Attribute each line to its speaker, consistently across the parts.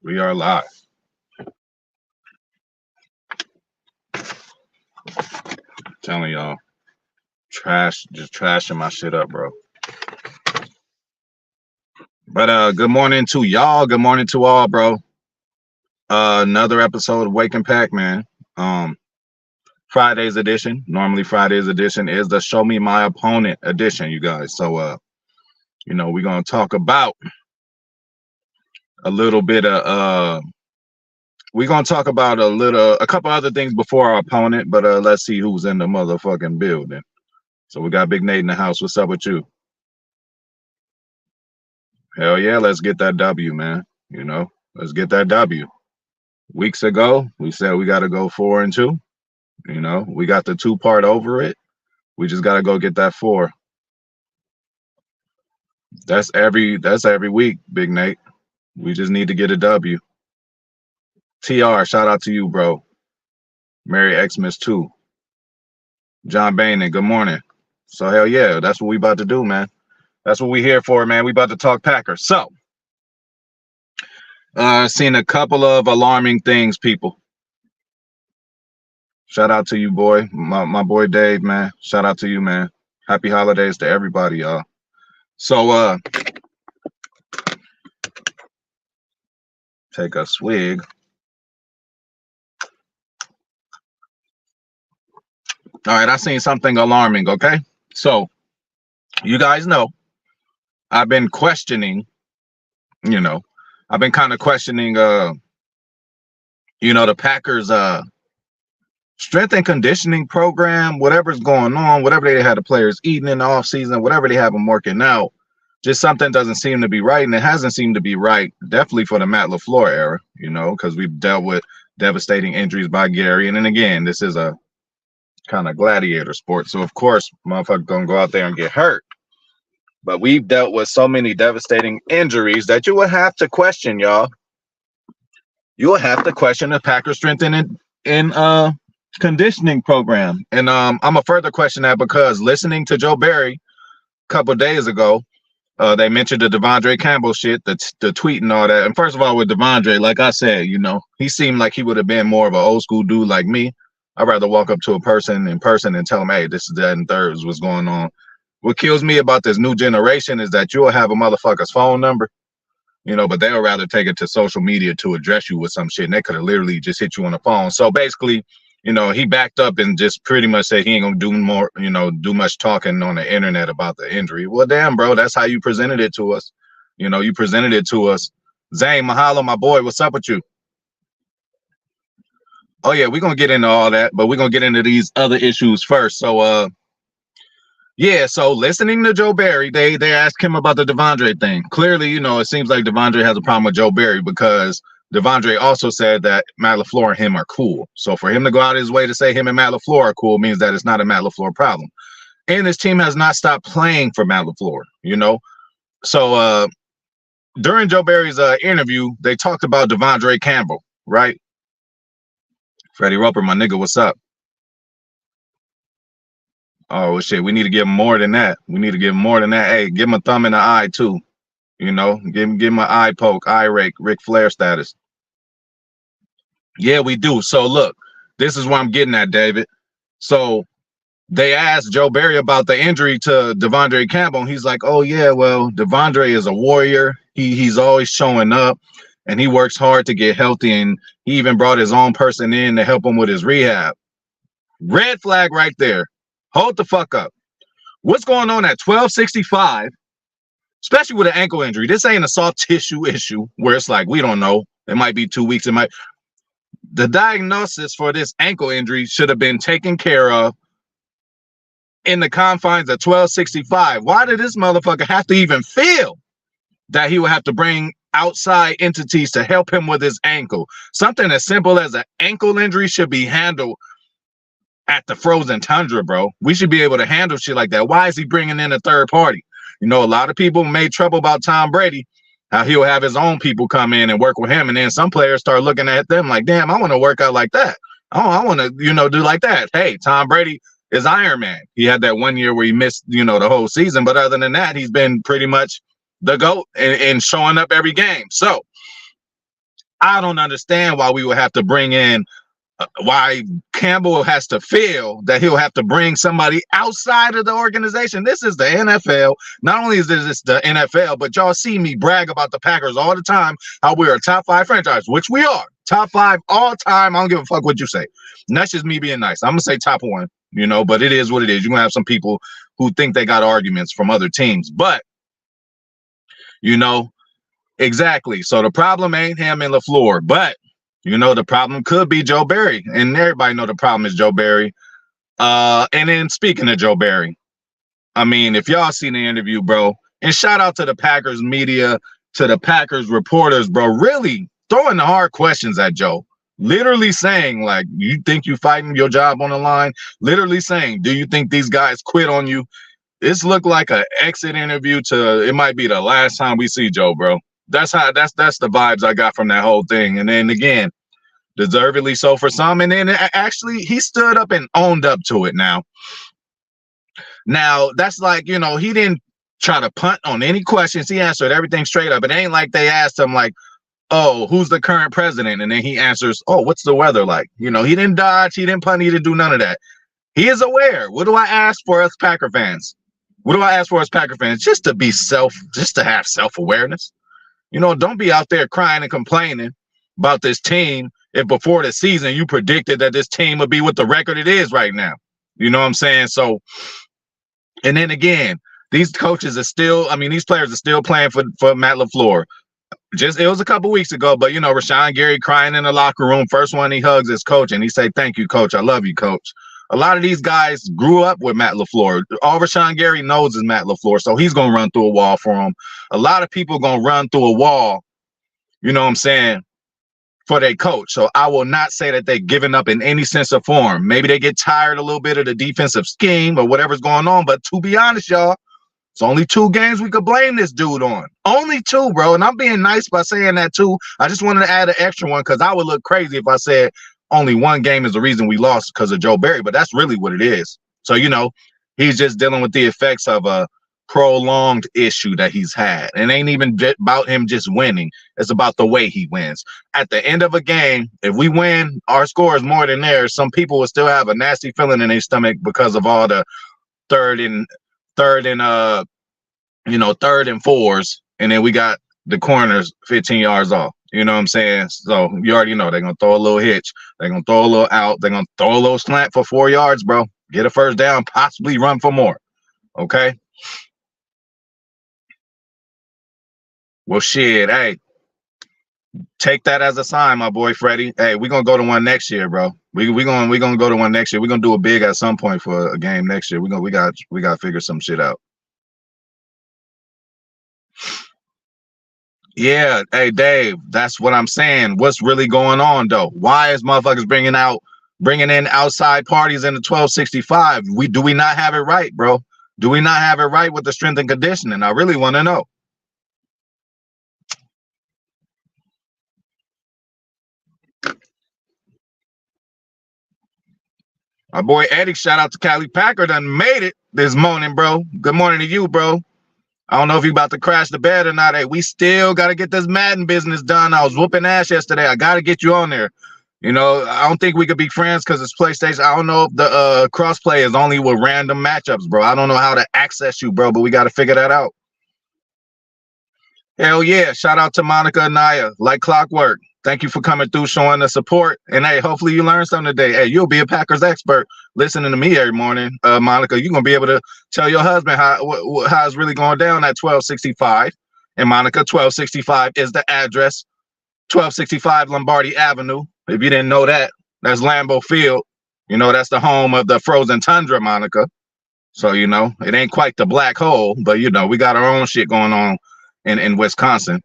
Speaker 1: We are live. Telling y'all, just trashing my shit up, bro. But good morning to y'all. Good morning to all, bro. Another episode of Wake and Pack, man. Friday's edition. Normally Friday's edition is the Show Me My Opponent edition, you guys. So we're gonna talk about a little bit of we're gonna talk about a couple other things before our opponent, but let's see who's in the motherfucking building. So we got Big Nate in the house. What's up with you? Hell yeah, let's get that W, man. Let's get that W. Weeks ago, we said we got to go 4-2. We got the 2-part over it. We just got to go get that 4. That's every week, Big Nate. We just need to get a W. TR, shout out to you, bro. Merry Xmas 2. John Boehner, good morning. So hell yeah, that's what we about to do, man. That's what we here for, man. We about to talk Packers. So, seen a couple of alarming things, people. Shout out to you, boy. My boy Dave, man. Shout out to you, man. Happy holidays to everybody, y'all. So, take a swig. All right, I seen something alarming, okay? So, you guys know, I've been questioning, I've been kind of questioning, the Packers, strength and conditioning program, whatever's going on, whatever they had the players eating in the offseason, whatever they have them working out, just something doesn't seem to be right, and it hasn't seemed to be right, definitely for the Matt LaFleur era, because we've dealt with devastating injuries by Gary, and then again, this is a kind of gladiator sport, so of course, motherfuckers gonna go out there and get hurt, but we've dealt with so many devastating injuries that you will have to question, y'all. You will have to question the Packers strength in conditioning program, and I'm a further question that because listening to Joe Barry a couple days ago, they mentioned the Devondre Campbell shit, the tweet and all that. And first of all, with Devondre, like I said, he seemed like he would have been more of an old school dude like me. I'd rather walk up to a person in person and tell them, hey, this is that and third is what's going on. What kills me about this new generation is that you'll have a motherfucker's phone number, but they'll rather take it to social media to address you with some shit. And they could have literally just hit you on the phone. So basically, he backed up and just pretty much said he ain't gonna do more, do much talking on the internet about the injury. Well, damn, bro, that's how you presented it to us. You presented it to us. Zane, mahalo, my boy, what's up with you? Oh yeah, we're gonna get into all that, but we're gonna get into these other issues first. So yeah, so listening to Joe Barry, they asked him about the Devondre thing. Clearly, it seems like Devondre has a problem with Joe Barry because Devondre also said that Matt LaFleur and him are cool. So for him to go out his way to say him and Matt LaFleur are cool means that it's not a Matt LaFleur problem. And this team has not stopped playing for Matt LaFleur, So during Joe Barry's interview, they talked about Devondre Campbell, right? Freddie Roper, my nigga, what's up? Oh, shit, we need to give him more than that. We need to give him more than that. Hey, give him a thumb in the eye, too. Give him an eye poke, eye rake, Ric Flair status. Yeah, we do. So look, this is what I'm getting at, David. So they asked Joe Barry about the injury to Devondre Campbell. And he's like, oh yeah, well, Devondre is a warrior. He's always showing up and he works hard to get healthy. And he even brought his own person in to help him with his rehab. Red flag right there. Hold the fuck up. What's going on at 1265? Especially with an ankle injury. This ain't a soft tissue issue where it's like, we don't know. It might be 2 weeks. The diagnosis for this ankle injury should have been taken care of in the confines of 1265. Why did this motherfucker have to even feel that he would have to bring outside entities to help him with his ankle? Something as simple as an ankle injury should be handled at the frozen tundra, bro. We should be able to handle shit like that. Why is he bringing in a third party? A lot of people made trouble about Tom Brady, how he'll have his own people come in and work with him. And then some players start looking at them like, damn, I want to work out like that. I want to, do like that. Hey, Tom Brady is Iron Man. He had that 1 year where he missed, the whole season. But other than that, he's been pretty much the GOAT and showing up every game. So I don't understand why we would have to bring in why Campbell has to feel that he'll have to bring somebody outside of the organization. This is the NFL. Not only is this the NFL, but y'all see me brag about the Packers all the time, how we're a top 5 franchise, which we are. Top 5 all time. I don't give a fuck what you say. And that's just me being nice. I'm going to say top 1, but it is what it is. You're going to have some people who think they got arguments from other teams. But, exactly. So the problem ain't him and LaFleur, but the problem could be Joe Barry, and everybody know the problem is Joe Barry. And then speaking of Joe Barry, I mean, if y'all seen the interview, bro, and shout out to the Packers media, to the Packers reporters, bro, really throwing the hard questions at Joe, literally saying, like, you think you fighting your job on the line? Literally saying, do you think these guys quit on you? This looked like an exit interview to, it might be the last time we see Joe, bro. That's the vibes I got from that whole thing. And then again, deservedly so for some. And then actually he stood up and owned up to it now. Now, that's like, he didn't try to punt on any questions. He answered everything straight up. It ain't like they asked him like, oh, who's the current president? And then he answers, oh, what's the weather like? He didn't dodge. He didn't punt. He didn't do none of that. He is aware. What do I ask for us Packer fans? Just to have self-awareness. Don't be out there crying and complaining about this team if before the season you predicted that this team would be with the record it is right now. You know what I'm saying? So, and then again, these players are still playing for Matt LaFleur. It was a couple weeks ago, but Rashawn Gary crying in the locker room. First one he hugs his coach and he say, "Thank you, coach. I love you, coach." A lot of these guys grew up with Matt LaFleur. All Rashawn Gary knows is Matt LaFleur, so he's gonna run through a wall for him. A lot of people gonna run through a wall, you know what I'm saying, for their coach. So I will not say that they're giving up in any sense of form. Maybe they get tired a little bit of the defensive scheme or whatever's going on. But to be honest, y'all, it's only 2 games we could blame this dude on. Only 2, bro. And I'm being nice by saying that too. I just wanted to add an extra one because I would look crazy if I said only 1 game is the reason we lost because of Joe Barry. But that's really what it is. So, he's just dealing with the effects of a prolonged issue that he's had. It ain't even about him just winning. It's about the way he wins. At the end of a game, if we win, our score is more than theirs. Some people will still have a nasty feeling in their stomach because of all the third and 4s, and then we got the corners 15 yards off. You know what I'm saying? So you already know they're gonna throw a little hitch, they're gonna throw a little out, they're gonna throw a little slant for 4 yards, bro. Get a first down, possibly run for more. Okay. Well, shit, hey, take that as a sign, my boy Freddie. Hey, we're gonna go to one next year, bro. We gonna go to one next year. We're gonna do it big at some point for a game next year. We got to figure some shit out. Yeah, hey Dave, that's what I'm saying. What's really going on though? Why is motherfuckers bringing in outside parties in the 1265? Do we not have it right, bro? Do we not have it right with the strength and conditioning? I really want to know. My boy Eddie, shout out to Cali Packer, done made it this morning, bro. Good morning to you, bro. I don't know if you about to crash the bed or not. Hey, we still got to get this Madden business done. I was whooping ass yesterday. I got to get you on there. I don't think we could be friends because it's PlayStation. I don't know if the crossplay is only with random matchups, bro. I don't know how to access you, bro, but we got to figure that out. Hell yeah. Shout out to Monica and Naya, like clockwork. Thank you for coming through, showing the support. And hey, hopefully you learned something today. Hey, you'll be a Packers expert listening to me every morning. Monica, you're going to be able to tell your husband how it's really going down at 1265. And Monica, 1265 is the address. 1265 Lombardi Avenue. If you didn't know that, that's Lambeau Field. That's the home of the frozen tundra, Monica. So, it ain't quite the black hole, but, we got our own shit going on in Wisconsin.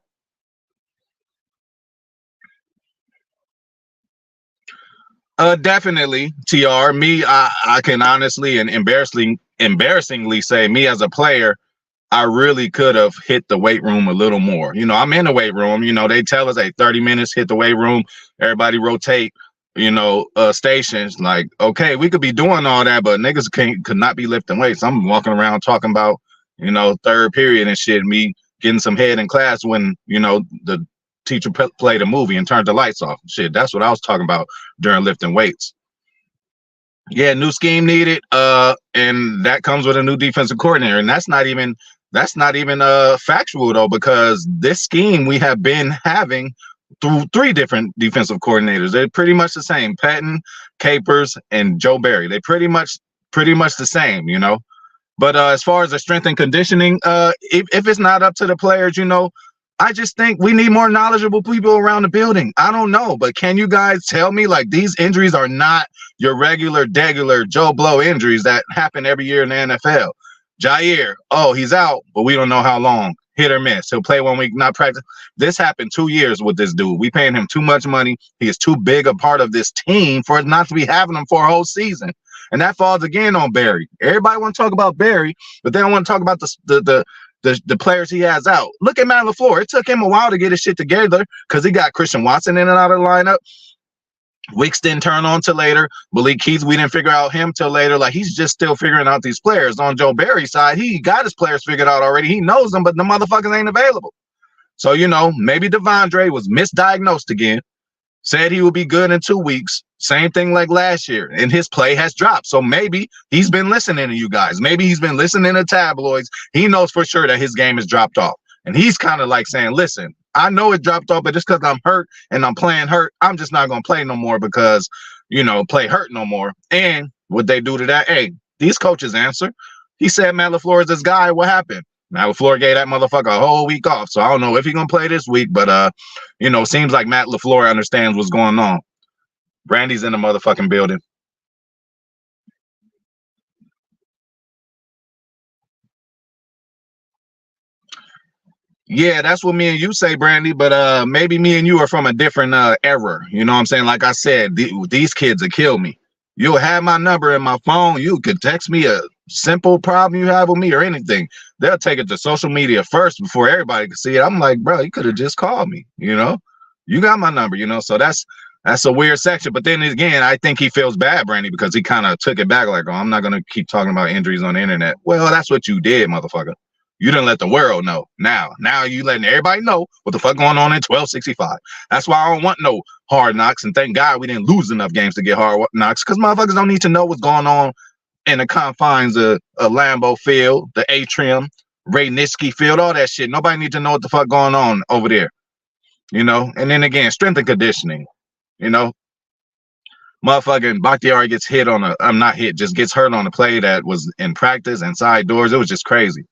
Speaker 1: Definitely, TR. Me, I can honestly and embarrassingly say, me as a player, I really could have hit the weight room a little more. I'm in the weight room. They tell us, hey, 30 minutes, hit the weight room. Everybody rotate, stations. Like, okay, we could be doing all that, but niggas could not be lifting weights. I'm walking around talking about, third period and shit, me getting some head in class when, the teacher played a movie and turned the lights off. Shit, that's what I was talking about during lifting weights. Yeah, new scheme needed, and that comes with a new defensive coordinator, and that's not even factual though, because this scheme we have been having through 3 different defensive coordinators. They're pretty much the same: Patton, Capers, and Joe Barry. They pretty much the same, you know. But as far as the strength and conditioning, if it's not up to the players, you know, I just think we need more knowledgeable people around the building. I don't know, but can you guys tell me, like, these injuries are not your regular, degular Joe Blow injuries that happen every year in the NFL. Jair, oh, he's out, but we don't know how long. Hit or miss. He'll play 1 week, not practice. This happened 2 years with this dude. We paying him too much money. He is too big a part of this team for it not to be having him for a whole season. And that falls again on Barry. Everybody want to talk about Barry, but they don't want to talk about the players he has out. Look at Matt LaFleur. It took him a while to get his shit together because he got Christian Watson in and out of the lineup. Wicks didn't turn on till later. Malik Keith, we didn't figure out him till later. Like, he's just still figuring out these players. On Joe Barry's side, he got his players figured out already. He knows them, but the motherfuckers ain't available. So, you know, maybe Devondre was misdiagnosed again. Said he would be good in 2 weeks. Same thing like last year. And his play has dropped. So maybe he's been listening to you guys. Maybe he's been listening to tabloids. He knows for sure that his game has dropped off. And he's kind of like saying, listen, I know it dropped off, but just because I'm hurt and I'm playing hurt, I'm just not going to play no more because, you know, play hurt no more. And what they do to that, hey, these coaches answer. He said Matt LaFleur is this guy. What happened? Matt LaFleur gave that motherfucker a whole week off. So I don't know if he's going to play this week, but, you know, seems like Matt LaFleur understands what's going on. Brandy's in the motherfucking building. Yeah, that's what me and you say, Brandy, but maybe me and you are from a different era. You know what I'm saying? Like I said, these kids will kill me. You'll have my number in my phone. You could text me a simple problem you have with me or anything. They'll take it to social media first before everybody can see it. I'm like, bro, you could have just called me, you know? You got my number, you know? So that's a weird section. But then again, I think he feels bad, Brandy, because he kind of took it back like, oh, I'm not going to keep talking about injuries on the internet. Well, that's what you did, motherfucker. You didn't let the world know. Now you letting everybody know what the fuck going on in 1265. That's why I don't want no hard knocks. And thank God we didn't lose enough games to get hard knocks, because motherfuckers don't need to know what's going on in the confines of Lambeau Field, the Atrium, Ray Nitschke Field, all that shit. Nobody needs to know what the fuck going on over there. You know? And then again, strength and conditioning. You know? Motherfucking Bakhtiari gets hit on not hit, just gets hurt on a play that was in practice, inside doors. It was just crazy.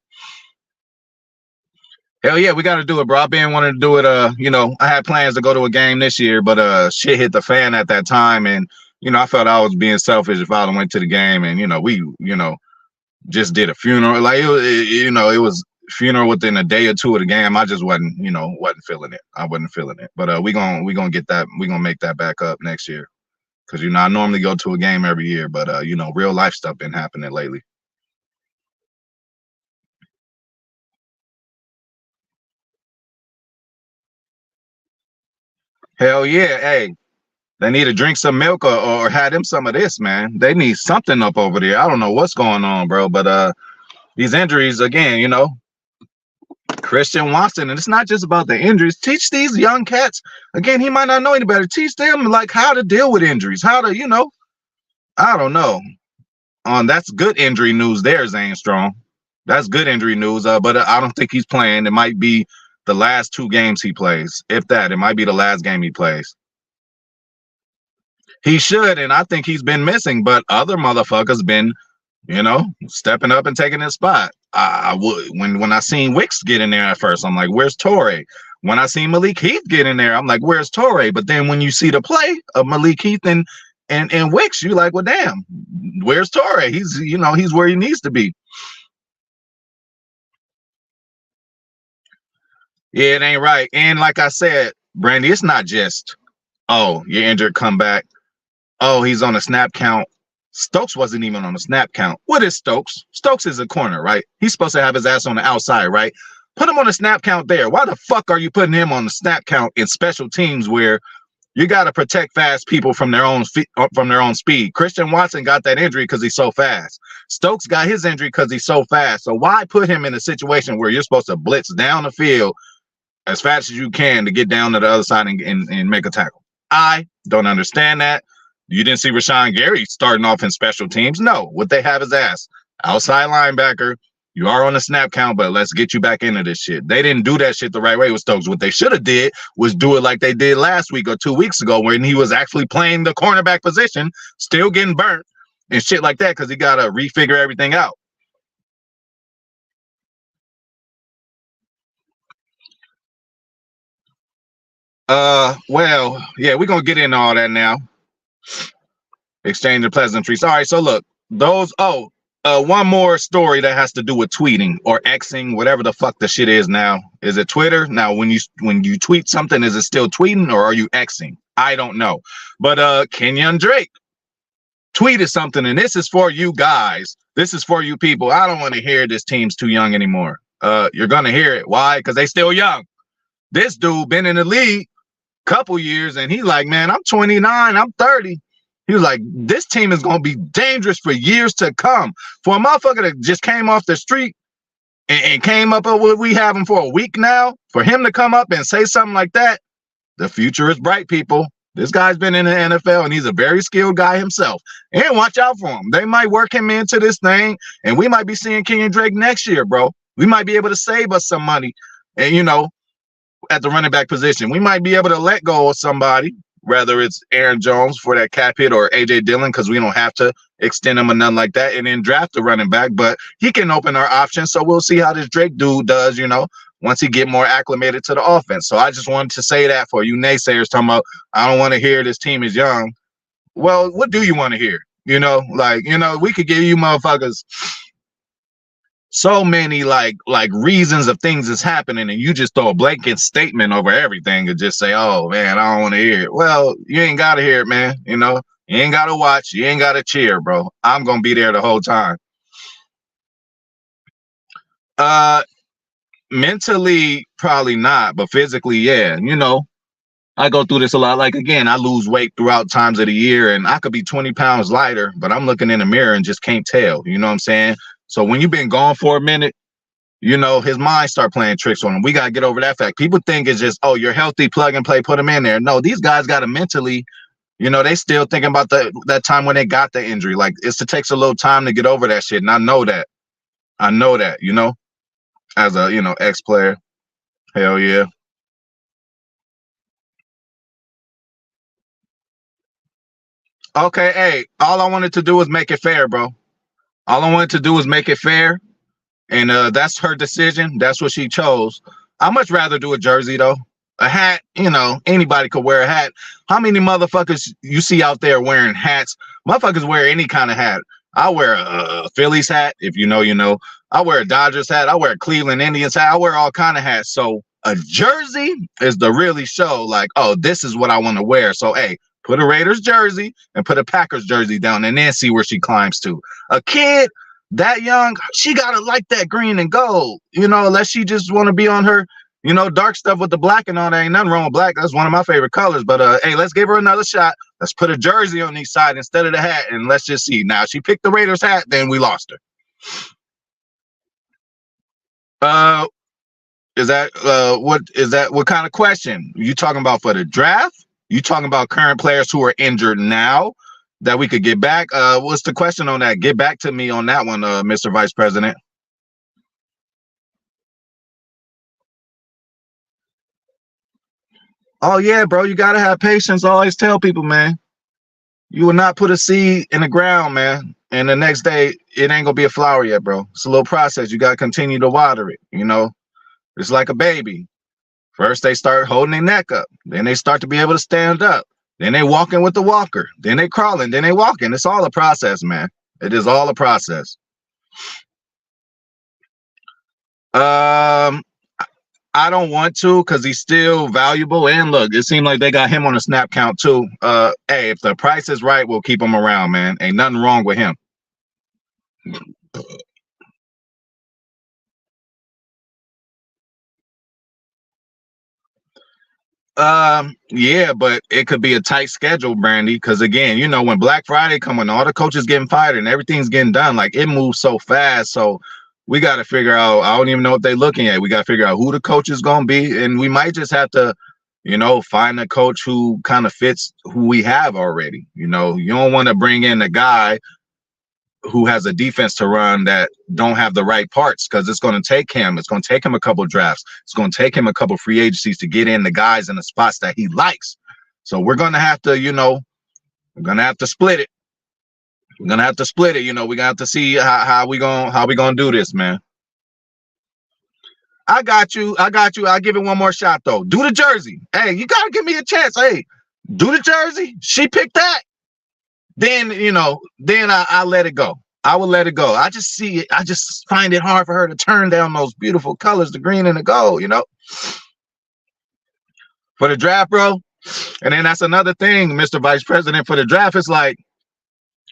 Speaker 1: Hell yeah, we got to do it, bro. I've been wanting to do it. You know, I had plans to go to a game this year, but shit hit the fan at that time, and you know, I felt I was being selfish if I went to the game, and you know, we, you know, just did a funeral. Like it was funeral within a day or two of the game. I just wasn't feeling it. I wasn't feeling it. But we gonna get that. We gonna make that back up next year, because you know I normally go to a game every year, but you know, real life stuff been happening lately. Hell yeah, hey. They need to drink some milk or have them some of this, man. They need something up over there. I don't know what's going on, bro. But these injuries, again, you know, Christian Watson, and it's not just about the injuries. Teach these young cats, again, he might not know any better. Teach them like how to deal with injuries, how to, you know, I don't know. That's good injury news there, Zane Strong. That's good injury news. But I don't think he's playing. It might be the last 2 games he plays. If that, it might be the last game he plays. He should, and I think he's been missing, but other motherfuckers been, you know, stepping up and taking his spot. I would when I seen Wicks get in there at first, I'm like, where's Torre? When I seen Malik Heath get in there, I'm like, where's Torre? But then when you see the play of Malik Heath and Wicks, you like, well, damn, where's Torre? He's, you know, he's where he needs to be. Yeah, it ain't right. And like I said, Brandy, it's not just, oh, you're injured, come back. Oh, he's on a snap count. Stokes wasn't even on a snap count. What is Stokes? Stokes is a corner, right? He's supposed to have his ass on the outside, right? Put him on a snap count there. Why the fuck are you putting him on the snap count in special teams where you got to protect fast people from their own speed? Christian Watson got that injury because he's so fast. Stokes got his injury because he's so fast. So why put him in a situation where you're supposed to blitz down the field as fast as you can to get down to the other side and make a tackle. I don't understand that. You didn't see Rashawn Gary starting off in special teams. No, what they have is ass. Outside linebacker. You are on the snap count, but let's get you back into this shit. They didn't do that shit the right way with Stokes. What they should have did was do it like they did last week or 2 weeks ago when he was actually playing the cornerback position, still getting burnt and shit like that because he got to refigure everything out. Well, yeah, we're going to get into all that now. Exchange of pleasantries. All right, so look, one more story that has to do with tweeting or Xing, whatever the fuck the shit is now. Is it Twitter? Now, when you tweet something, is it still tweeting or are you Xing? I don't know. But Kenyon Drake tweeted something, and this is for you guys. This is for you people. I don't want to hear this team's too young anymore. You're gonna hear it. Why? Because they still young. This dude been in the league a couple years, and he like, man, I'm 29, I'm 30. He was like, this team is going to be dangerous for years to come. For a motherfucker that just came off the street and came up with what we have him for a week now, for him to come up and say something like that, the future is bright, people. This guy's been in the NFL, and he's a very skilled guy himself. And watch out for him. They might work him into this thing, and we might be seeing Kenyon Drake next year, bro. We might be able to save us some money, and, at the running back position. We might be able to let go of somebody, whether it's Aaron Jones for that cap hit or A.J. Dillon, because we don't have to extend him or nothing like that, and then draft the running back. But he can open our options, so we'll see how this Drake dude does, once he get more acclimated to the offense. So I just wanted to say that for you naysayers talking about, I don't want to hear this team is young. Well, what do you want to hear? We could give you motherfuckers so many like reasons of things that's happening, and you just throw a blanket statement over everything and just say, oh man, I don't want to hear it. Well, you ain't gotta hear it, man. You ain't gotta watch, you ain't gotta cheer, bro. I'm gonna be there the whole time. Mentally probably not, but physically, yeah. I go through this a lot. Like, again, I lose weight throughout times of the year, and I could be 20 pounds lighter, but I'm looking in the mirror and just can't tell. You know what I'm saying? So when you've been gone for a minute, his mind start playing tricks on him. We got to get over that fact. People think it's just, oh, you're healthy, plug and play, put him in there. No, these guys got to mentally, they still thinking about that time when they got the injury. Like, it takes a little time to get over that shit. And I know that, as a, ex-player. Hell yeah. Okay, hey, all I wanted to do was make it fair, bro. All I wanted to do was make it fair. And that's her decision. That's what she chose. I'd much rather do a jersey, though. A hat, anybody could wear a hat. How many motherfuckers you see out there wearing hats? Motherfuckers wear any kind of hat. I wear a Phillies hat, if you know. I wear a Dodgers hat. I wear a Cleveland Indians hat. I wear all kind of hats. So a jersey is the really show, like, oh, this is what I want to wear. So, hey, put a Raiders jersey and put a Packers jersey down and then see where she climbs to. A kid that young, she gotta like that green and gold, unless she just want to be on her, dark stuff with the black and all that. Ain't nothing wrong with black. That's one of my favorite colors. But hey, let's give her another shot. Let's put a jersey on each side instead of the hat, and let's just see. Now, if she picked the Raiders hat, then we lost her. What kind of question? You talking about for the draft? You talking about current players who are injured now that we could get back? What's the question on that? Get back to me on that one, Mr. Vice President. Oh yeah, bro, you gotta have patience. I always tell people, man, you will not put a seed in the ground, man, and the next day it ain't gonna be a flower yet, bro. It's a little process. You gotta continue to water it. It's like a baby. First they start holding their neck up, then they start to be able to stand up. Then they walking with the walker. Then they crawling. Then they walking. It's all a process, man. It is all a process. I don't want to because he's still valuable. And look, it seemed like they got him on a snap count too. Hey, if the price is right, we'll keep him around, man. Ain't nothing wrong with him. Yeah, but it could be a tight schedule, Brandy, because again, when Black Friday coming, all the coaches getting fired and everything's getting done, like it moves so fast. So We got to figure out. I don't even know what they're looking at. We got to figure out who the coach is going to be, and we might just have to, find a coach who kind of fits who we have already. You don't want to bring in a guy who has a defense to run that don't have the right parts, because it's going to take him. It's going to take him a couple drafts. It's going to take him a couple free agencies to get in the guys in the spots that he likes. So we're going to have to, we're going to have to split it. We're gonna have to split it. We're gonna have to see how we gonna do this, man. I got you. I'll give it one more shot though. Do the jersey. Hey, you gotta give me a chance. Hey, do the jersey. She picked that. Then I let it go. I will let it go. I just see it. I just find it hard for her to turn down those beautiful colors, the green and the gold. For the draft, bro. And then that's another thing, Mr. Vice President. For the draft, it's like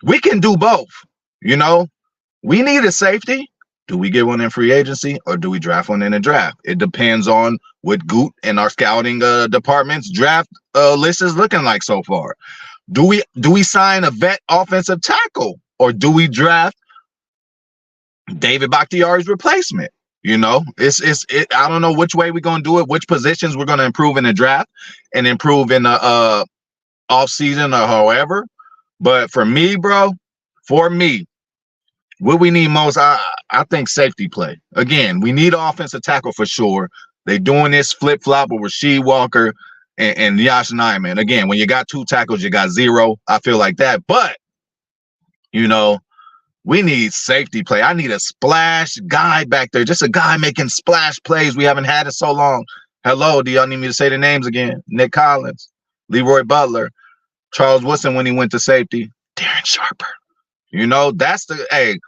Speaker 1: we can do both. We need a safety. Do we get one in free agency or do we draft one in the draft? It depends on what Goot and our scouting department's draft list is looking like so far. Do we sign a vet offensive tackle or do we draft David Bakhtiari's replacement? I don't know which way we're gonna do it, which positions we're gonna improve in the draft and improve in the off season or however. But for me, bro, what we need most, I think safety play. Again, we need offensive tackle for sure. They doing this flip-flop with Rasheed Walker and Yash Nyman. Again, when you got two tackles, you got zero. I feel like that. But, we need safety play. I need a splash guy back there. Just a guy making splash plays. We haven't had it so long. Hello, do y'all need me to say the names again? Nick Collins, Leroy Butler, Charles Woodson when he went to safety, Darren Sharper. That's hey,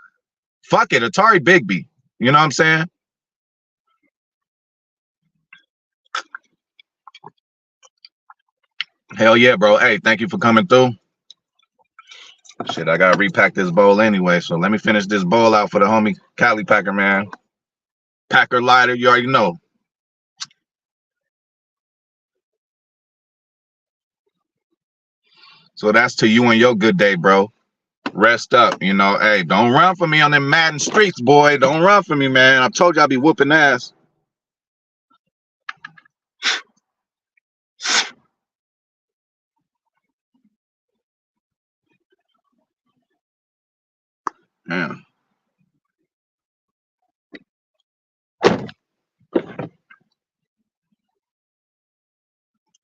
Speaker 1: fuck it, Atari Bigby. You know what I'm saying? Hell yeah, bro. Hey, thank you for coming through. Shit, I gotta repack this bowl anyway, so let me finish this bowl out for the homie Cali Packer, man. Packer lighter, you already know. So that's to you and your good day, bro. Rest up, hey, don't run for me on them Madden streets, boy. Don't run for me, man. I told you I'll be whooping ass. Man.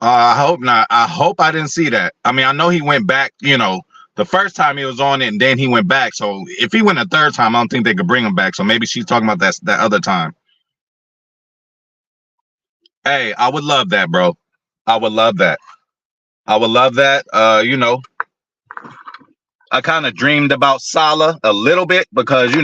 Speaker 1: I hope not. I hope I didn't see that. I mean, I know he went back, the first time he was on it and then he went back. So if he went a third time, I don't think they could bring him back. So maybe she's talking about that other time. Hey, I would love that, bro. I would love that. I would love that. I kind of dreamed about Salah a little bit because,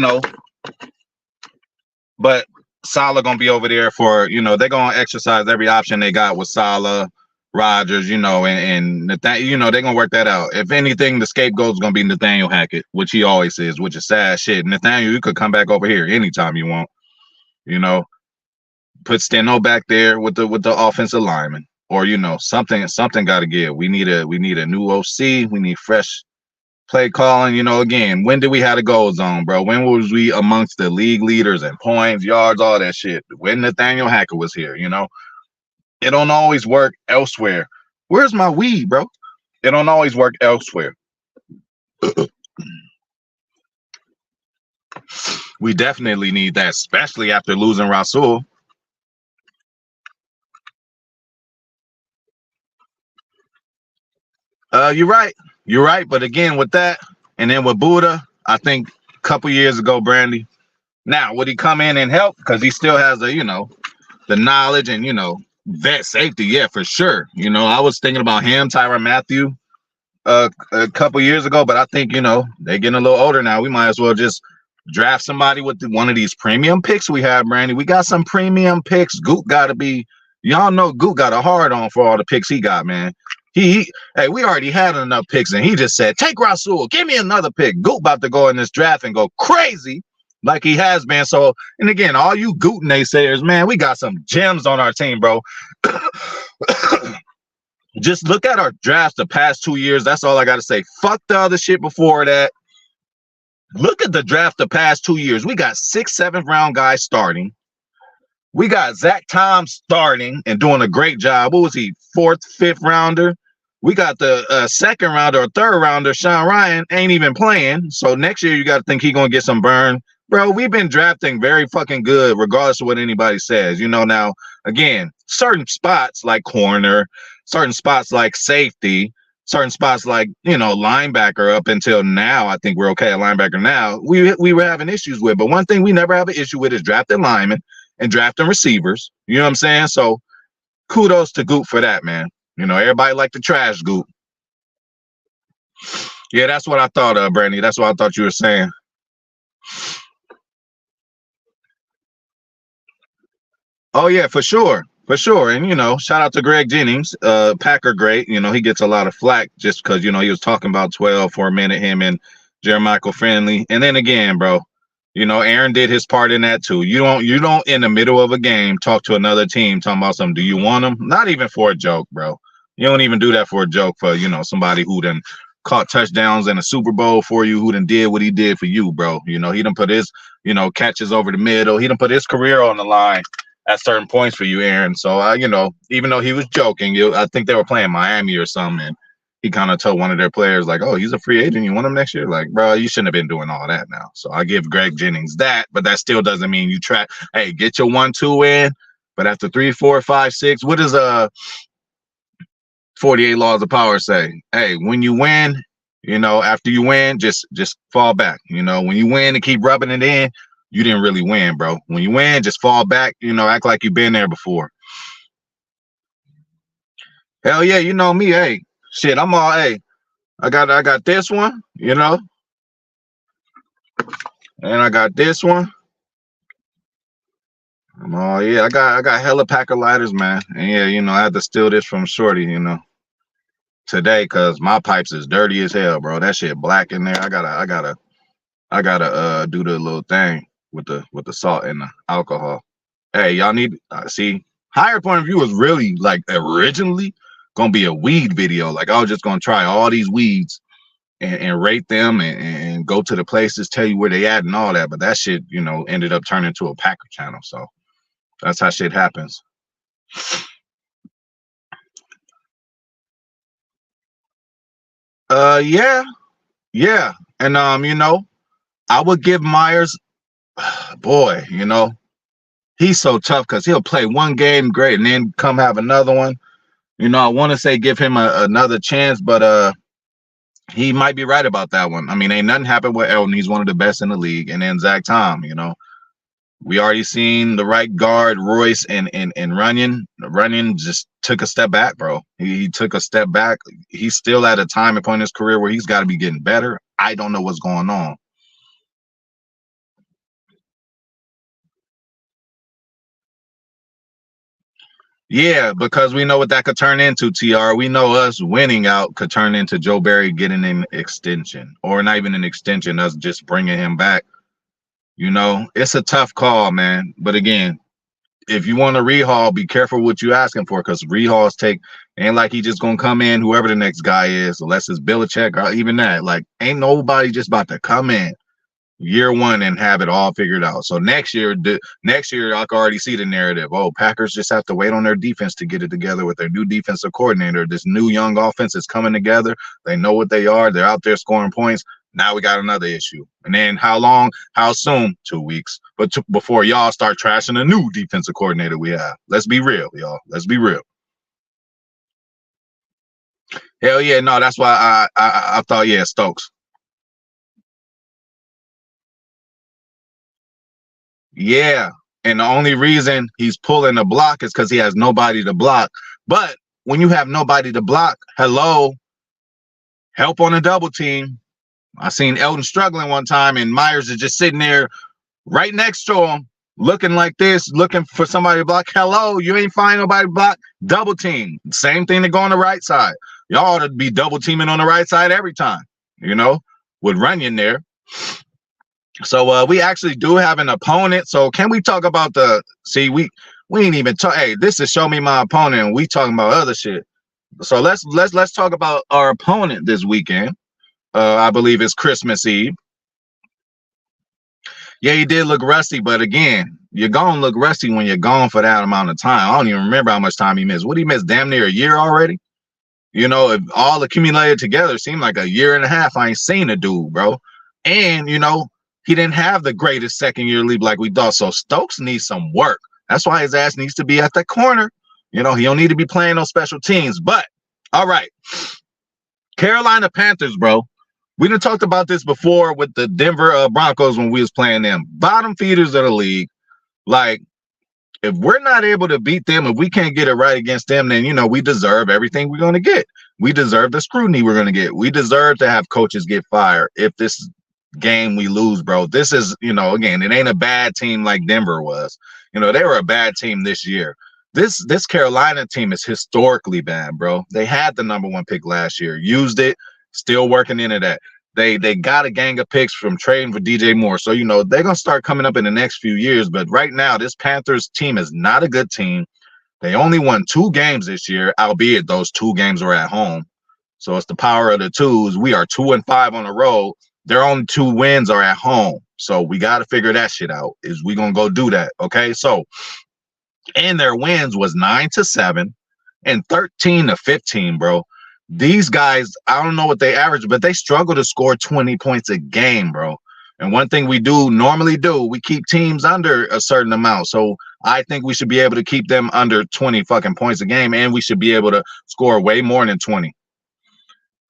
Speaker 1: but Salah gonna be over there for, they're gonna exercise every option they got with Salah, Rodgers, and they're gonna work that out. If anything, the scapegoat's gonna be Nathaniel Hackett, which he always is, which is sad shit. Nathaniel, you could come back over here anytime you want. Put Steno back there with the offensive lineman, or something got to give. We need a new OC. We need fresh play calling. Again, when did we have a goal zone, bro? When was we amongst the league leaders and points, yards, all that shit? When Nathaniel Hackett was here, it don't always work elsewhere. Where's my weed, bro? It don't always work elsewhere. We definitely need that, especially after losing Rasul. You're right. But again, with that, and then with Buddha, I think a couple years ago, Brandy. Now, would he come in and help? Because he still has the knowledge and vet safety. Yeah, for sure. I was thinking about him, Tyrann Mathieu, a couple years ago, but I think they're getting a little older now. We might as well just draft somebody with one of these premium picks we have, Brandy. We got some premium picks. Goot got to be. Y'all know Goot got a hard on for all the picks he got, man. Hey, we already had enough picks, and he just said, take Rasul, give me another pick. Goot about to go in this draft and go crazy like he has been. So, and again, all you Goot naysayers, man, we got some gems on our team, bro. Just look at our drafts the past 2 years. That's all I got to say. Fuck the other shit before that. Look at the draft the past 2 years. We got 6th, 7th round guys starting. We got Zach Tom starting and doing a great job. What was he, 4th, 5th rounder? We got the 2nd rounder or 3rd rounder, Sean Ryan, ain't even playing. So next year you got to think he's going to get some burn. Bro, we've been drafting very fucking good regardless of what anybody says. You know, now, again, certain spots like corner, certain spots like safety, certain spots like, you know, linebacker up until now, I think we're okay at linebacker now, we were having issues with. But one thing we never have an issue with is drafting linemen and drafting receivers. You know what I'm saying? So kudos to Goop for that, man. You know, everybody like the trash Goop. Yeah, that's what I thought of, Brandy. That's what I thought you were saying. Oh, yeah, for sure. For sure. And, you know, shout out to Greg Jennings, Packer great. You know, he gets a lot of flack just because, you know, he was talking about 12 for a minute, him and Jeremiah Finley. And then again, bro, you know, Aaron did his part in that too. You don't in the middle of a game talk to another team talking about something. Do you want them? Not even for a joke, bro. You don't even do that for a joke for, you know, somebody who done caught touchdowns in a Super Bowl for you, who done did what he did for you, bro. You know, he done put his, you know, catches over the middle. He done put his career on the line at certain points for you, Aaron. So, you know, even though he was joking, I think they were playing Miami or something. And he kind of told one of their players, like, oh, he's a free agent. You want him next year? Like, bro, you shouldn't have been doing all that now. So I give Greg Jennings that, but that still doesn't mean you try. Hey, get your 1-2 in. But after 3, 4, 5, 6, what does 48 laws of power say? Hey, when you win, you know, after you win, just fall back. You know, when you win and keep rubbing it in, you didn't really win, bro. When you win, just fall back, you know, act like you've been there before. Hell yeah, you know me, hey. Shit, I'm all, hey, I got this one, you know, and I got this one. I'm all, yeah, I got hella packer lighters, man. And yeah, you know, I had to steal this from Shorty, you know, today because my pipes is dirty as hell, bro. That shit black in there. I gotta do the little thing with the salt and the alcohol. Hey, y'all need see, higher point of view was really like originally gonna be a weed video. Like I was just gonna try all these weeds and rate them and go to the places, tell you where they at and all that. But that shit, you know, ended up turning to a Packer channel. So that's how shit happens. Yeah. And you know, I would give Myers, boy, you know, he's so tough because he'll play one game great and then come have another one. You know, I want to say give him another chance, but he might be right about that one. I mean, ain't nothing happened with Elton. He's one of the best in the league. And then Zach Tom, you know, we already seen the right guard, Royce and Runyon. Runyon just took a step back, bro. He took a step back. He's still at a time upon his career where he's got to be getting better. I don't know what's going on. Yeah, because we know what that could turn into, TR. We know us winning out could turn into Joe Barry getting an extension, or not even an extension, us just bringing him back. You know, it's a tough call, man. But again, if you want to rehaul, be careful what you asking for, because rehauls ain't like he just gonna come in, whoever the next guy is, unless it's Belichick or even that. Like, ain't nobody just about to come in year one and have it all figured out. So next year I can already see the narrative. Oh, Packers just have to wait on their defense to get it together with their new defensive coordinator. This new young offense is coming together. They know what they are. They're out there scoring points. Now we got another issue. And then how long? How soon? 2 weeks. But before y'all start trashing a new defensive coordinator we have. Let's be real, y'all. Let's be real. Hell yeah, no, that's why I thought, yeah, Stokes. Yeah. And the only reason he's pulling the block is because he has nobody to block. But when you have nobody to block, hello, help on a double team. I seen Elton struggling one time, and Myers is just sitting there right next to him, looking like this, looking for somebody to block. Hello, you ain't find nobody to block. Double team. Same thing to go on the right side. Y'all ought to be double teaming on the right side every time, you know, with Runyon there. So we actually do have an opponent. So can we talk about we ain't even talk. Hey, this is show me my opponent, and we talking about other shit. So let's talk about our opponent this weekend. I believe it's Christmas Eve. Yeah, he did look rusty, but again, you're gonna look rusty when you're gone for that amount of time. I don't even remember how much time he missed. What he missed? Damn near a year already. You know, if all accumulated together, it seemed like a year and a half. I ain't seen a dude, bro. And you know, he didn't have the greatest second year leap like we thought. So Stokes needs some work. That's why his ass needs to be at the corner. You know, he don't need to be playing those special teams. But all right, Carolina Panthers, bro. We done talked about this before with the Denver Broncos when we was playing them. Bottom feeders of the league. Like, if we're not able to beat them, if we can't get it right against them, then, you know, we deserve everything we're going to get. We deserve the scrutiny we're going to get. We deserve to have coaches get fired if this game we lose, bro. This is, you know, again, it ain't a bad team like Denver was. You know, they were a bad team this year. This Carolina team is historically bad, bro. They had the #1 pick last year, used it, still working into that. They got a gang of picks from trading for DJ Moore. So, you know, they're going to start coming up in the next few years. But right now, this Panthers team is not a good team. They only won 2 games this year, albeit those 2 games were at home. So it's the power of the twos. We are 2-5 on the road. Their only 2 wins are at home. So we got to figure that shit out. Is we going to go do that? Okay. So, and their wins was 9-7 and 13-15, bro. These guys, I don't know what they average, but they struggle to score 20 points a game, bro. And one thing we normally do, we keep teams under a certain amount. So I think we should be able to keep them under 20 fucking points a game, and we should be able to score way more than 20.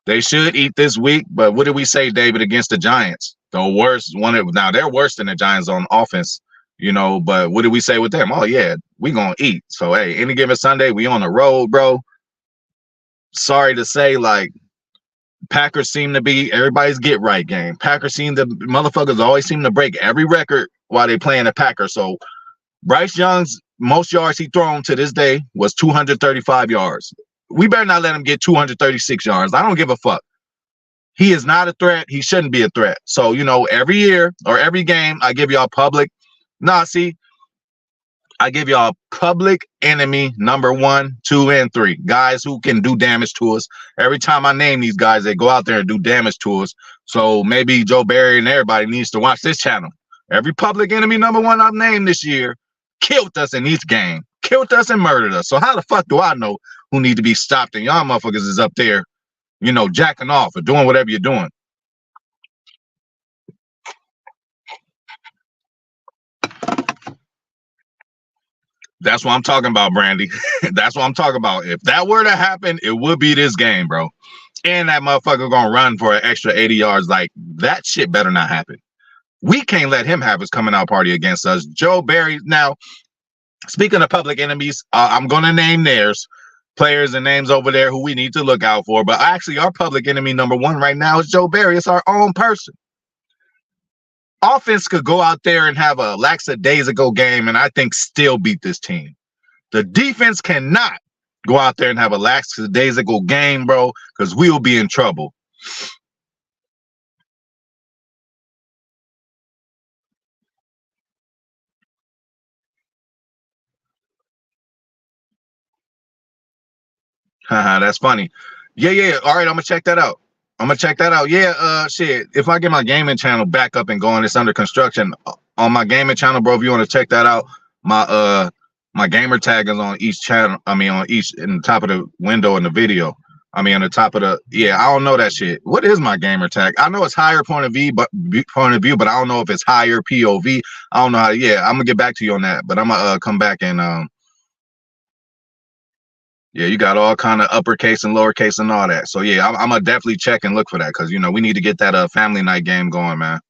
Speaker 1: They should eat this week, but what did we say, David, against the Giants? The worst one. Now they're worse than the Giants on offense, you know, but what did we say with them? Oh, yeah, we going to eat. So, hey, any given Sunday, we on the road, bro. Sorry to say, like, Packers seem to be everybody's get right game. Motherfuckers always seem to break every record while they playing the Packers. So Bryce Young's most yards he thrown to this day was 235 yards. We better not let him get 236 yards. I don't give a fuck. He is not a threat. He shouldn't be a threat. So, you know, every year or every game, I give y'all I give y'all public enemy #1, 2, and 3. Guys who can do damage to us. Every time I name these guys, they go out there and do damage to us. So maybe Joe Barry and everybody needs to watch this channel. Every public enemy #1 I've named this year killed us in each game. Killed us and murdered us. So how the fuck do I know who need to be stopped? And y'all motherfuckers is up there, you know, jacking off or doing whatever you're doing. That's what I'm talking about, Brandy. That's what I'm talking about. If that were to happen, it would be this game, bro. And that motherfucker gonna run for an extra 80 yards. Like, that shit better not happen. We can't let him have his coming out party against us. Joe Barry. Now, speaking of public enemies, I'm gonna name theirs, players and names over there who we need to look out for. But actually, our public enemy #1 right now is Joe Barry. It's our own person. Offense could go out there and have a lackadaisical game and I think still beat this team. The defense cannot go out there and have a lackadaisical game, bro, because we'll be in trouble. Haha, that's funny. Yeah. All right, I'm gonna check that out. Yeah, shit. If I get my gaming channel back up and going, it's under construction. On my gaming channel, bro, if you want to check that out, my gamer tag is on each channel. I mean, on each in the top of the window in the video. I mean, on the top of the I don't know that shit. What is my gamer tag? I know it's higher point of view, but I don't know if it's higher POV. I don't know how. Yeah, I'm gonna get back to you on that, but I'm gonna come back and yeah, you got all kind of uppercase and lowercase and all that. So yeah, I'm gonna definitely check and look for that because you know we need to get that family night game going, man.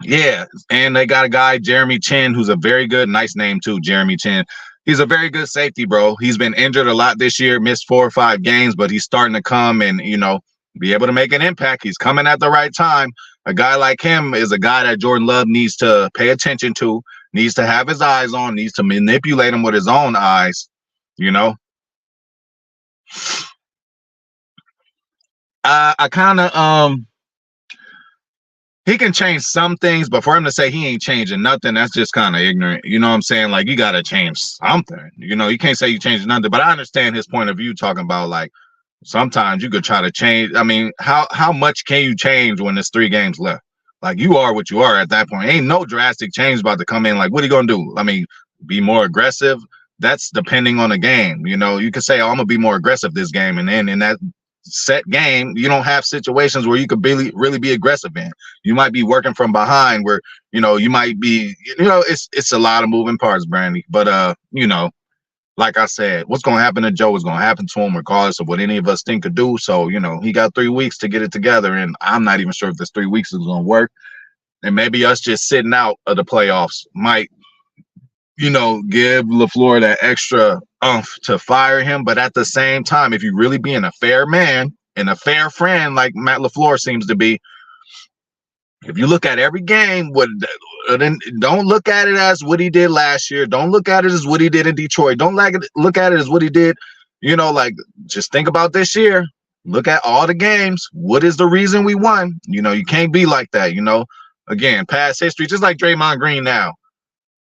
Speaker 1: Yeah, and they got a guy, Jeremy Chin, who's a very good, nice name too, Jeremy Chin. He's a very good safety, bro. He's been injured a lot this year, missed 4 or 5 games, but he's starting to come and, you know, be able to make an impact. He's coming at the right time. A guy like him is a guy that Jordan Love needs to pay attention to, needs to have his eyes on, needs to manipulate him with his own eyes, you know. I kind of he can change some things, but for him to say he ain't changing nothing, that's just kind of ignorant. You know what I'm saying? Like, you got to change something. You know, you can't say you changed nothing, but I understand his point of view talking about, like, Sometimes you could try to change. I mean, how much can you change when there's 3 games left? Like, you are what you are at that point. Ain't no drastic change about to come in. Like, what are you gonna do? I mean, be more aggressive. That's depending on the game. You know, you could say, oh, I'm gonna be more aggressive this game, and then in that set game, you don't have situations where you could really be aggressive in. You might be working from behind where, you know, you might be, you know, it's a lot of moving parts, Brandy. But you know, like I said, what's going to happen to Joe is going to happen to him regardless of what any of us think could do. So, you know, he got 3 weeks to get it together, and I'm not even sure if this 3 weeks is going to work. And maybe us just sitting out of the playoffs might, you know, give LaFleur that extra oomph to fire him. But at the same time, if you're really being a fair man and a fair friend like Matt LaFleur seems to be, if you look at every game, then don't look at it as what he did last year. Don't look at it as what he did in Detroit. Don't look at it as what he did, you know, like, just think about this year. Look at all the games. What is the reason we won? You know, you can't be like that, you know. Again, past history, just like Draymond Green now.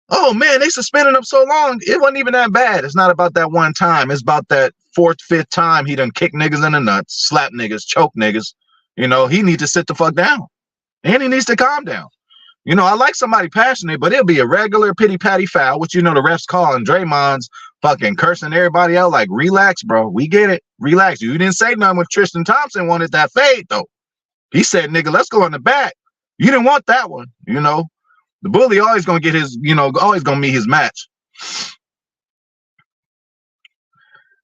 Speaker 1: Oh, man, they suspended him so long. It wasn't even that bad. It's not about that one time. It's about that 4th, 5th time he done kick niggas in the nuts, slap niggas, choke niggas. You know, he needs to sit the fuck down. And he needs to calm down. You know, I like somebody passionate, but it'll be a regular pity-patty foul, which, you know, the refs call, and Draymond's fucking cursing everybody out like, relax, bro. We get it. Relax. You didn't say nothing when Tristan Thompson wanted that fade, though. He said, nigga, let's go in the back. You didn't want that one, you know. The bully always going to get his, you know, always going to meet his match.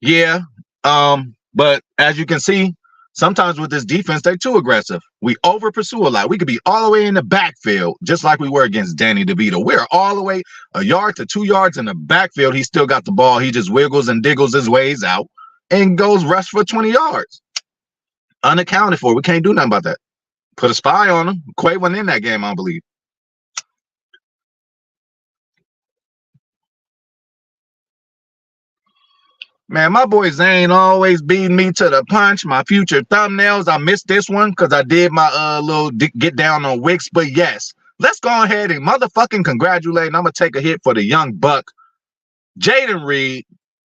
Speaker 1: Yeah. But as you can see, sometimes with this defense, they're too aggressive. We over pursue a lot. We could be all the way in the backfield, just like we were against Danny DeVito. We're all the way 1 yard to 2 yards in the backfield. He still got the ball. He just wiggles and diggles his ways out and goes rush for 20 yards. Unaccounted for. We can't do nothing about that. Put a spy on him. Quay wasn't in that game, I believe. Man, my boy Zane always beating me to the punch. My future thumbnails, I missed this one because I did my little get down on Wicks. But yes, let's go ahead and motherfucking congratulate. And I'm going to take a hit for the young buck, Jaden Reed,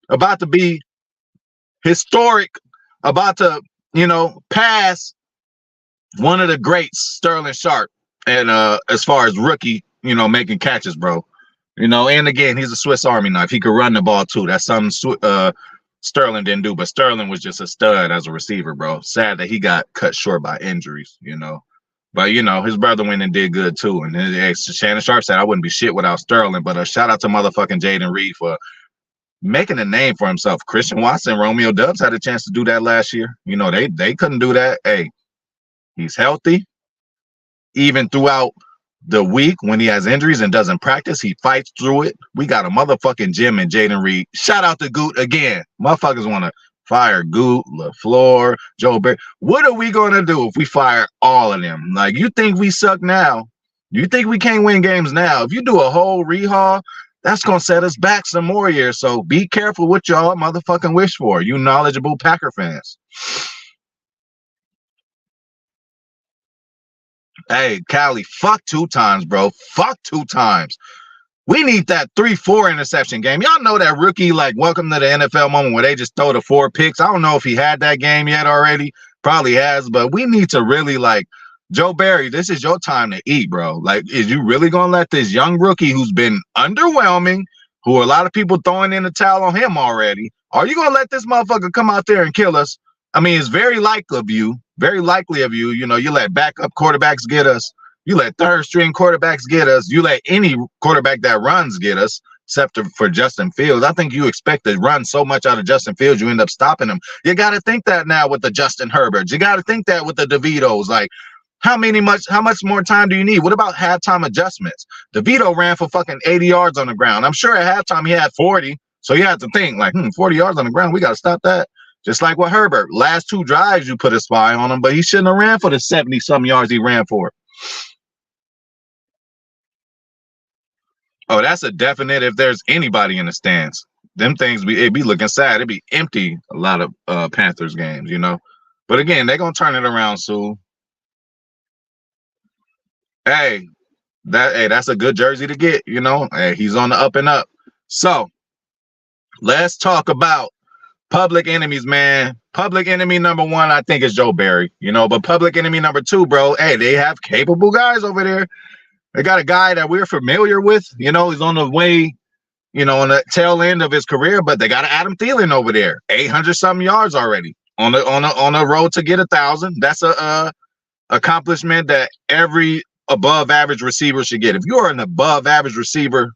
Speaker 1: about to be historic, about to, you know, pass one of the greats, Sterling Sharp, and as far as rookie, you know, making catches, bro. You know, and again, he's a Swiss Army knife. He could run the ball too. That's something Sterling didn't do, but Sterling was just a stud as a receiver, bro. Sad that he got cut short by injuries, you know. But, you know, his brother went and did good too. And Shannon Sharp said, I wouldn't be shit without Sterling. But a shout out to motherfucking Jaden Reed for making a name for himself. Christian Watson, Romeo Dubs had a chance to do that last year. You know, they couldn't do that. Hey, he's healthy. Even throughout the week when he has injuries and doesn't practice, he fights through it. We got a motherfucking gym in Jaden Reed. Shout out to Goot again. Motherfuckers want to fire Goot, LaFleur, Joe Barry. What are we going to do if we fire all of them? Like, you think we suck now? You think we can't win games now? If you do a whole rehaul, that's going to set us back some more years. So be careful what y'all motherfucking wish for, you knowledgeable Packer fans. Hey, Callie, fuck 2 times, bro. Fuck 2 times. We need that 3-4 interception game. Y'all know that rookie, like, welcome to the NFL moment where they just throw the 4 picks. I don't know if he had that game yet already. Probably has, but we need to really, like, Joe Barry, this is your time to eat, bro. Like, is you really going to let this young rookie who's been underwhelming, who a lot of people throwing in the towel on him already, are you going to let this motherfucker come out there and kill us? I mean, it's very likely of you. You know, you let backup quarterbacks get us. You let third string quarterbacks get us. You let any quarterback that runs get us, except for Justin Fields. I think you expect to run so much out of Justin Fields, you end up stopping him. You got to think that now with the Justin Herberts. You got to think that with the DeVitos. Like, how much more time do you need? What about halftime adjustments? DeVito ran for fucking 80 yards on the ground. I'm sure at halftime he had 40. So you have to think, like, 40 yards on the ground. We got to stop that. Just like with Herbert, last 2 drives you put a spy on him, but he shouldn't have ran for the 70-some yards he ran for. Oh, that's a definite if there's anybody in the stands. Them things, it'd be looking sad. It'd be empty a lot of Panthers games, you know. But again, they're going to turn it around soon. Hey, that's a good jersey to get, you know. Hey, he's on the up and up. So let's talk about public enemies, man. Public enemy number one, I think, is Joe Barry, but public enemy number two, bro, hey, they have capable guys over there. They got a guy that we're familiar with, he's on the way, on the tail end of his career, but they got Adam Thielen over there, 800 something yards already on the road to get 1,000. That's a accomplishment that every above average receiver should get. If you're an above average receiver,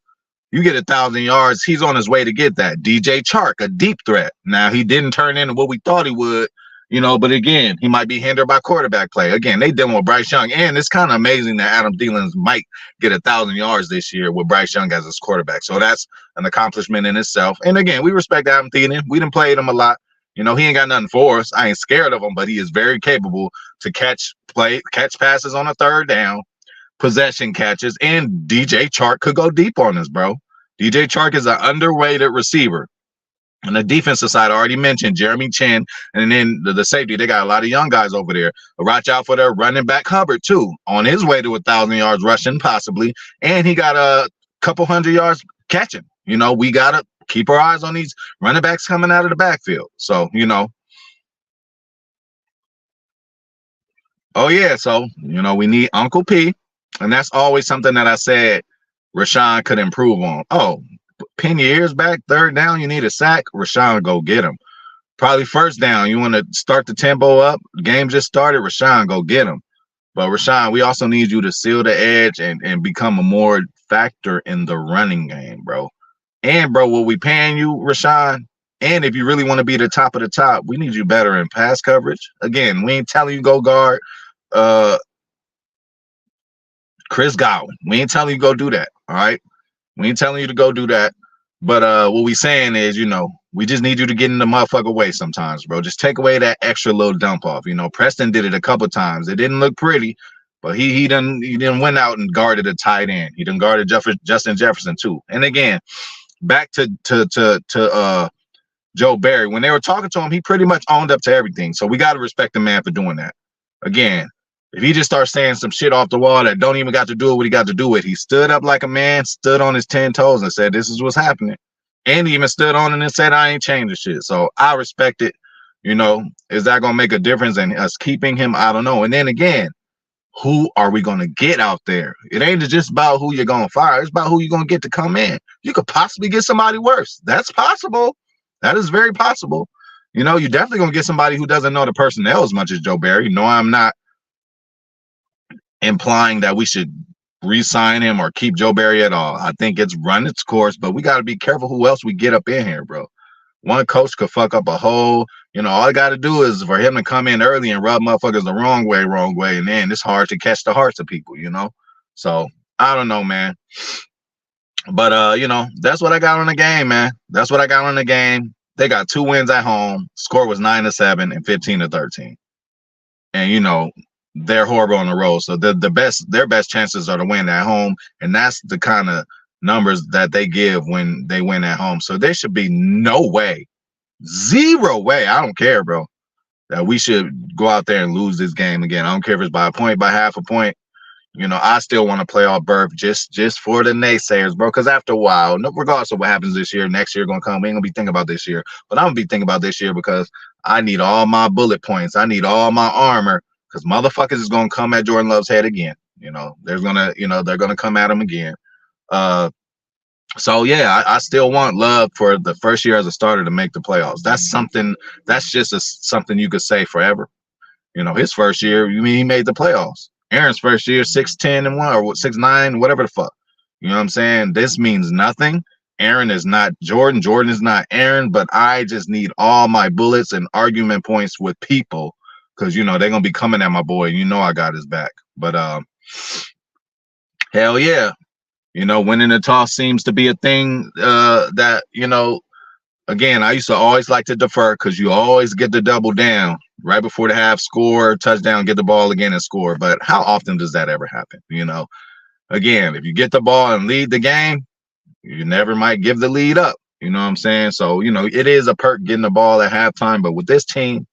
Speaker 1: you get 1,000 yards. He's on his way to get that. DJ Chark, a deep threat. Now, he didn't turn into what we thought he would, but again, he might be hindered by quarterback play. Again, they dealing with Bryce Young, and it's kind of amazing that Adam Thielen might get 1,000 yards this year with Bryce Young as his quarterback. So that's an accomplishment in itself. And again, we respect Adam Thielen. We done played him a lot. He ain't got nothing for us. I ain't scared of him, but he is very capable to catch passes on a third down, possession catches, and DJ Chark could go deep on us, bro. DJ Chark is an underrated receiver. On the defensive side, I already mentioned Jeremy Chin, and then the safety, they got a lot of young guys over there. Watch out for their running back Hubbard, too, on his way to 1,000 yards rushing, possibly, and he got a couple hundred yards catching. We got to keep our eyes on these running backs coming out of the backfield. So, oh, yeah, so, we need Uncle P, and that's always something that I said Rashawn could improve on. Oh, pin your ears back, third down, you need a sack, Rashawn go get him. Probably first down, you want to start the tempo up, game just started, Rashawn go get him. But Rashawn, we also need you to seal the edge and become a more factor in the running game, bro. And, bro, what we paying you, Rashawn, and if you really want to be the top of the top, we need you better in pass coverage. Again, we ain't telling you go guard Chris Godwin. We ain't telling you go do that, all right? We ain't telling you to go do that. But what we saying is, we just need you to get in the motherfucker way sometimes, bro. Just take away that extra little dump off. Preston did it a couple times. It didn't look pretty, but he didn't went out and guarded a tight end. He done guarded Justin Jefferson too. And again, back to Joe Barry. When they were talking to him, he pretty much owned up to everything. So we got to respect the man for doing that. Again, if he just starts saying some shit off the wall that don't even got to do with what he got to do with, he stood up like a man, stood on his 10 toes and said, this is what's happening. And he even stood on it and said, I ain't changing shit. So I respect it. Is that going to make a difference in us keeping him? I don't know. And then again, who are we going to get out there? It ain't just about who you're going to fire. It's about who you're going to get to come in. You could possibly get somebody worse. That's possible. That is very possible. You're definitely going to get somebody who doesn't know the personnel as much as Joe Barry. No, I'm not implying that we should re-sign him or keep Joe Barry at all. I think it's run its course, but we got to be careful who else we get up in here, bro. One coach could fuck up a whole, all I got to do is for him to come in early and rub motherfuckers the wrong way, and then it's hard to catch the hearts of people, So, I don't know, man. But, that's what I got on the game, man. That's what I got on the game. They got 2 wins at home. Score was 9-7 and 15-13. And, they're horrible on the road. So their best chances are to win at home. And that's the kind of numbers that they give when they win at home. So there should be no way, 0 way, I don't care, bro, that we should go out there and lose this game again. I don't care if it's by a point, by half a point. I still want to play off Burf just for the naysayers, bro. Because after a while, regardless of what happens this year, next year going to come, we ain't going to be thinking about this year. But I'm going to be thinking about this year because I need all my bullet points. I need all my armor. Because motherfuckers is gonna come at Jordan Love's head again. They're gonna come at him again. So yeah, I still want Love for the first year as a starter to make the playoffs. That's something. That's just something you could say forever. His first year, he made the playoffs. Aaron's first year, 6-10-1 or 6-9, whatever the fuck. You know what I'm saying? This means nothing. Aaron is not Jordan. Jordan is not Aaron. But I just need all my bullets and argument points with people. Because, they're going to be coming at my boy. I got his back. But, hell yeah. Winning the toss seems to be a thing that, again, I used to always like to defer because you always get the double down right before the half, score, touchdown, get the ball again and score. But how often does that ever happen? Again, if you get the ball and lead the game, you never might give the lead up. You know what I'm saying? So, it is a perk getting the ball at halftime. But with this team,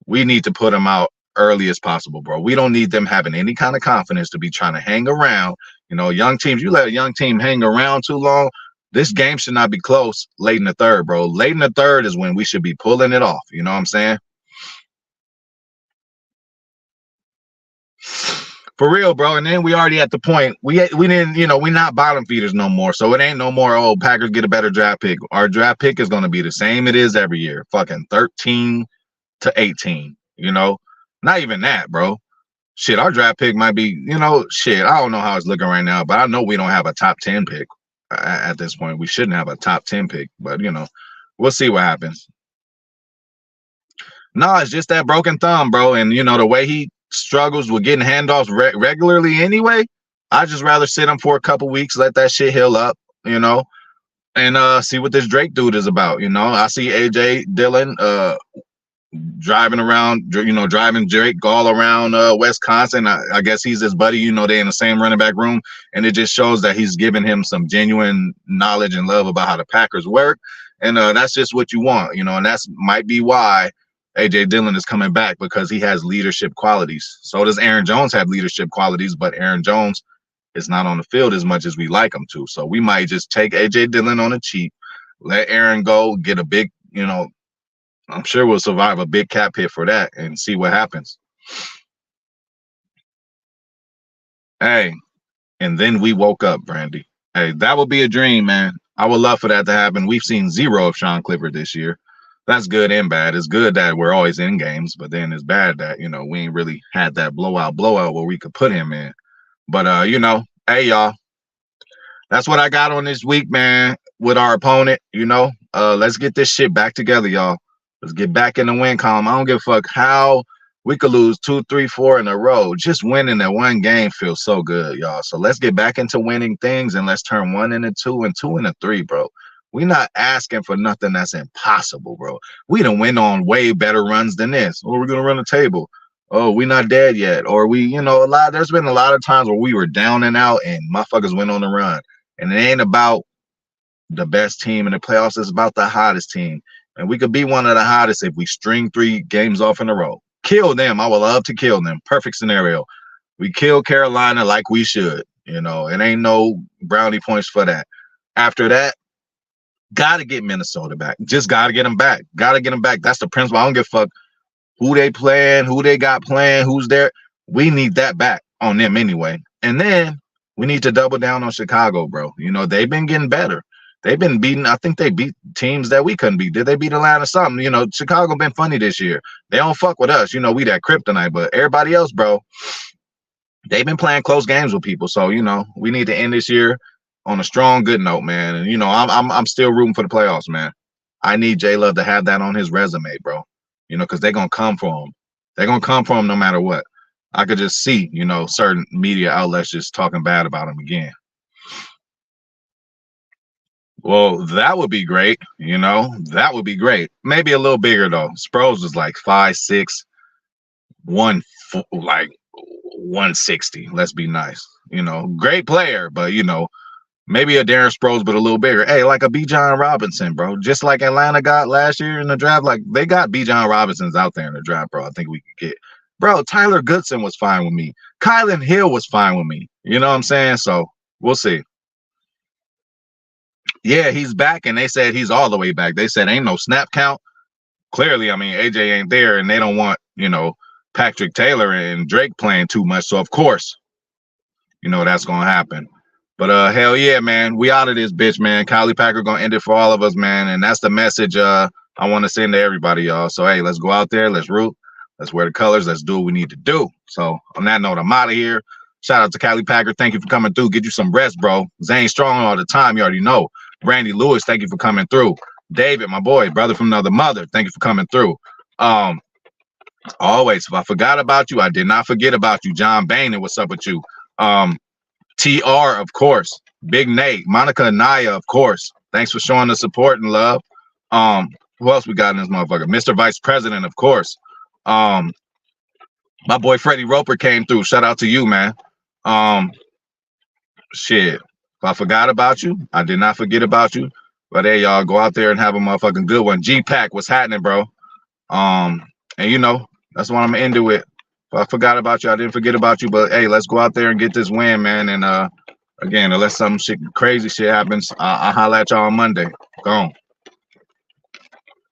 Speaker 1: we need to put them out early as possible, bro. We don't need them having any kind of confidence to be trying to hang around. Young teams, you let a young team hang around too long, This game should not be close late in the third, bro. Late in the third is when we should be pulling it off. You know what I'm saying? For real, bro. And then we already at the point we didn't, we not bottom feeders no more. So it ain't no more, oh, Packers get a better draft pick. Our draft pick is gonna be the same it is every year. Fucking 13 to 18. Not even that, bro. Shit, our draft pick might be, shit. I don't know how it's looking right now, but I know we don't have a top 10 pick at this point. We shouldn't have a top 10 pick, but we'll see what happens. No, it's just that broken thumb, bro. And the way he struggles with getting handoffs regularly anyway, I just rather sit him for a couple weeks, let that shit heal up, and see what this Drake dude is about. I see AJ Dillon driving around, driving Drake all around Wisconsin. I guess he's his buddy. They in the same running back room, and it just shows that he's giving him some genuine knowledge and love about how the Packers work, and that's just what you want, and that's might be why AJ Dillon is coming back, because he has leadership qualities. So does Aaron Jones have leadership qualities, but Aaron Jones is not on the field as much as we like him to. So we might just take AJ Dillon on the cheap, let Aaron go, get a big, I'm sure we'll survive a big cap hit for that and see what happens. Hey, and then we woke up, Brandy. Hey, that would be a dream, man. I would love for that to happen. We've seen zero of Sean Clifford this year. That's good and bad. It's good that we're always in games, but then it's bad that, we ain't really had that blowout where we could put him in. But, hey, y'all, that's what I got on this week, man, with our opponent. Let's get this shit back together, y'all. Let's get back in the win column. I don't give a fuck how we could lose 2, 3, 4 in a row. Just winning that one game feels so good, y'all. So let's get back into winning things, and let's turn 1 into 2 and 2 into 3, bro. We're not asking for nothing that's impossible, bro. We done win on way better runs than this. Oh, we're going to run a table. Oh, we not dead yet. Or we, there's been a lot of times where we were down and out and motherfuckers went on the run. And it ain't about the best team in the playoffs. It's about the hottest team. And we could be one of the hottest if we string 3 games off in a row. Kill them. I would love to kill them. Perfect scenario. We kill Carolina like we should. It ain't no brownie points for that. After that, got to get Minnesota back. Just got to get them back. Got to get them back. That's the principle. I don't give a fuck who they playing, who they got playing, who's there. We need that back on them anyway. And then we need to double down on Chicago, bro. They've been getting better. They've been beating. I think they beat teams that we couldn't beat. Did they beat Atlanta? Something. Chicago been funny this year. They don't fuck with us. We that kryptonite. But everybody else, bro, they've been playing close games with people. So we need to end this year on a strong, good note, man. And I'm still rooting for the playoffs, man. I need J Love to have that on his resume, bro. Because they're gonna come for him. They're gonna come for him no matter what. I could just see, certain media outlets just talking bad about him again. Well, that would be great. That would be great. Maybe a little bigger though. Sproles was like 5'6", 160. Let's be nice. Great player, but maybe a Darren Sproles, but a little bigger. Hey, like a Bijan Robinson, bro. Just like Atlanta got last year in the draft. Like they got Bijan Robinsons out there in the draft, bro. I think we could get. Bro, Tyler Goodson was fine with me. Kylan Hill was fine with me. You know what I'm saying? So we'll see. Yeah, he's back, and they said he's all the way back. They said ain't no snap count. Clearly, I mean, AJ ain't there, and they don't want, Patrick Taylor and Drake playing too much. So, of course, that's going to happen. But hell yeah, man, we out of this bitch, man. Kylie Packer going to end it for all of us, man. And that's the message I want to send to everybody, y'all. So, hey, let's go out there. Let's root. Let's wear the colors. Let's do what we need to do. So, on that note, I'm out of here. Shout out to Kylie Packer. Thank you for coming through. Get you some rest, bro. Zane Strong all the time. You already know. Brandy Lewis, thank you for coming through. David, my boy, brother from another mother, thank you for coming through. Always, if I forgot about you, I did not forget about you. John Boehner, what's up with you? TR, of course. Big Nate, Monica Anaya, of course. Thanks for showing the support and love. Who else we got in this motherfucker? Mr. Vice President, of course. My boy Freddie Roper came through. Shout out to you, man. Shit. If I forgot about you, I did not forget about you. But hey, y'all, go out there and have a motherfucking good one. G-Pack, what's happening, bro? And that's what I'm gonna end it with. If I forgot about you, I didn't forget about you. But hey, let's go out there and get this win, man. And Again, unless some crazy shit happens, I'll holler at y'all on Monday. Go on.